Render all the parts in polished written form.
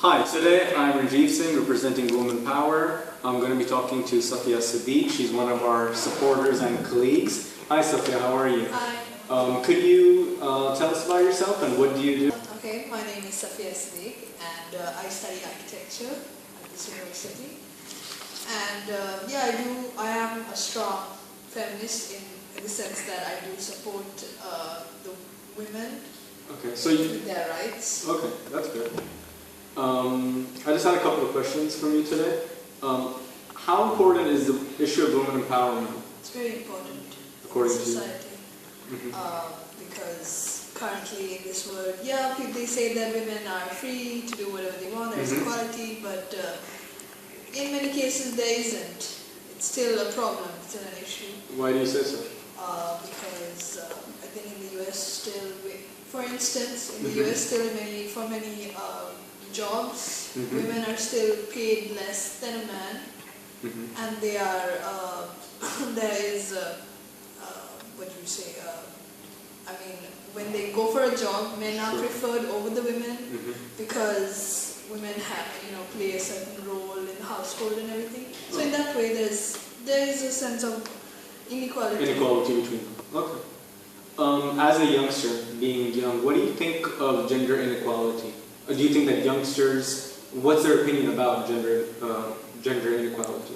Hi, today I'm Rajiv Singh representing WomenPower. I'm going to be talking to Safiya Sideek. She's one of our supporters and colleagues. Hi Safiya, how are you? Hi. Could you tell us about yourself and what do you do? Okay, my name is Safiya Sideek and I study architecture at this university. And I am a strong feminist in the sense that I do support the women with their rights. Okay, that's good. I just had a couple of questions from you today. How important is the issue of women empowerment? It's very important according in society. Because currently in this world, they say that women are free to do whatever they want, there's equality, but in many cases there isn't. It's still a problem, it's still an issue. Why do you say so? Because I think in the US still, for instance, in the US still for many jobs, women are still paid less than a man, and they are, there is, what do you say, when they go for a job, men are preferred over the women because women have, play a certain role in the household and everything. So in that way, there is a sense of inequality. Inequality between them. Okay. As a youngster, being young, what do you think of gender inequality? Do you think that youngsters, what's their opinion about gender inequality?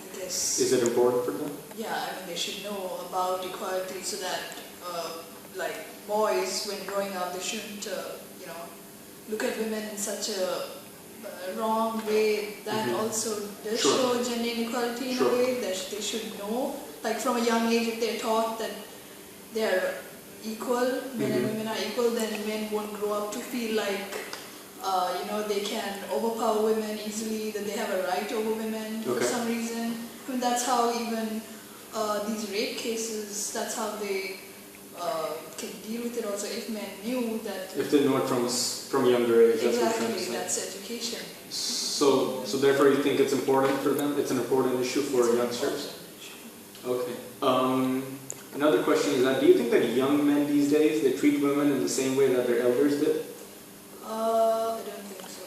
I guess. Is it important for them? Yeah, they should know about equality so that, like boys, when growing up, they shouldn't, look at women in such a wrong way. That also does show gender inequality in a way that they should know. Like from a young age, if they're taught that they're equal, men and women are equal, then men won't grow up to feel like, they can overpower women easily, that they have a right over women for some reason. That's how even these rape cases, that's how they can deal with it also, if men knew that... If they know it from younger age, exactly, that's education. So therefore you think it's important for them? It's an important issue for youngsters? Okay. Another question is that, do you think that young men these days, they treat women in the same way that their elders did? I don't think so.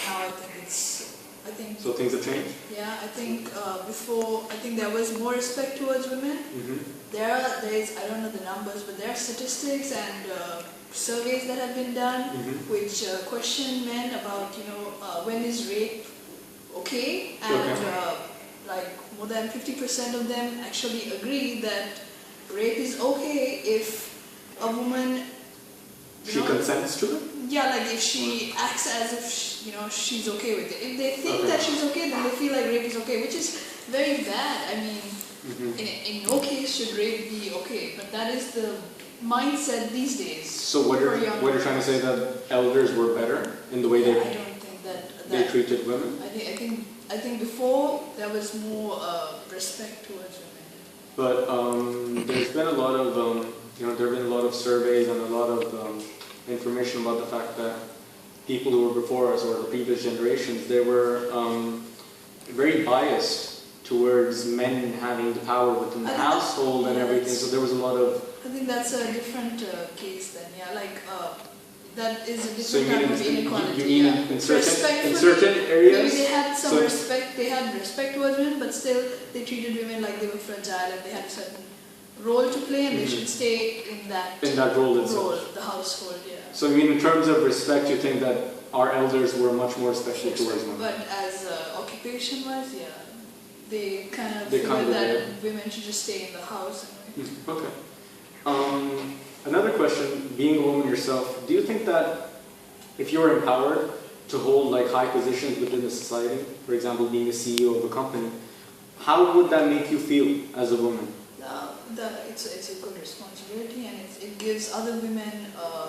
Now I think So things have changed? Yeah, I think before, there was more respect towards women. There is, I don't know the numbers, but there are statistics and surveys that have been done which question men about, when is rape okay, and like more than 50% of them actually agree that rape is okay if a woman... She consents to it? Yeah, like if she acts as if, she's okay with it. If they think that she's okay, then they feel like rape is okay, which is very bad. In no case should rape be okay, but that is the mindset these days. So what you're trying to say, that elders were better in the way I don't think that they treated women? I think before there was more respect towards women. But there's been a lot of there have been a lot of surveys and a lot of information about the fact that people who were before us, or the previous generations, they were very biased towards men having the power within the household and everything. So there was a lot of... I think that's a different case then, that is a different type of inequality. You mean in certain areas? Maybe they had some respect, they had respect towards women, but still they treated women like they were fragile and they had a certain role to play, and they should stay in that role itself. The household, So you mean in terms of respect, you think that our elders were much more respectful towards women? But as occupation-wise, they kind of feel that women should just stay in the house. Okay. Another question, being a woman yourself, do you think that if you're empowered to hold like high positions within the society, for example being a CEO of a company, how would that make you feel as a woman? It's a good responsibility, and it gives other women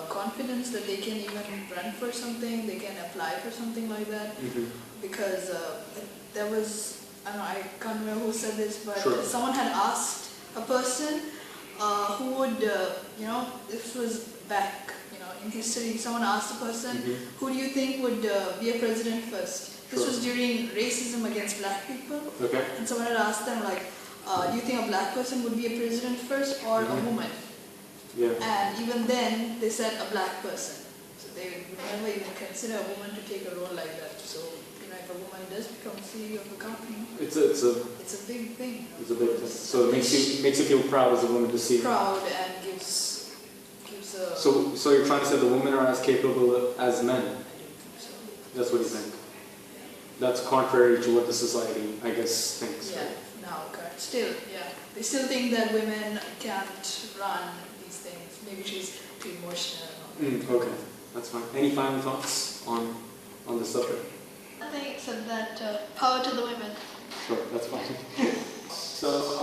confidence that they can even run for something, they can apply for something like that. Because there was, I can't remember who said this, but someone had asked a person who would, this was back, in history, someone asked a person, who do you think would be a president first? This was during racism against black people. And someone had asked them like, do you think a black person would be a president first or a woman? And even then, they said a black person. So they would never even consider a woman to take a role like that. So, you know, if a woman does become CEO of a company, It's it's a big thing. it's a big thing. So it makes you feel proud as a woman to see. Proud and gives a. So you're trying to say the women are as capable as men? I don't think so. That's what you think. That's contrary to what the society, I guess, thinks. Yeah, Right? now, still, yeah. They still think that women can't run these things. Maybe she's too emotional. Okay, that's fine. Any final thoughts on this subject? Nothing except that power to the women. Sure, that's fine. So.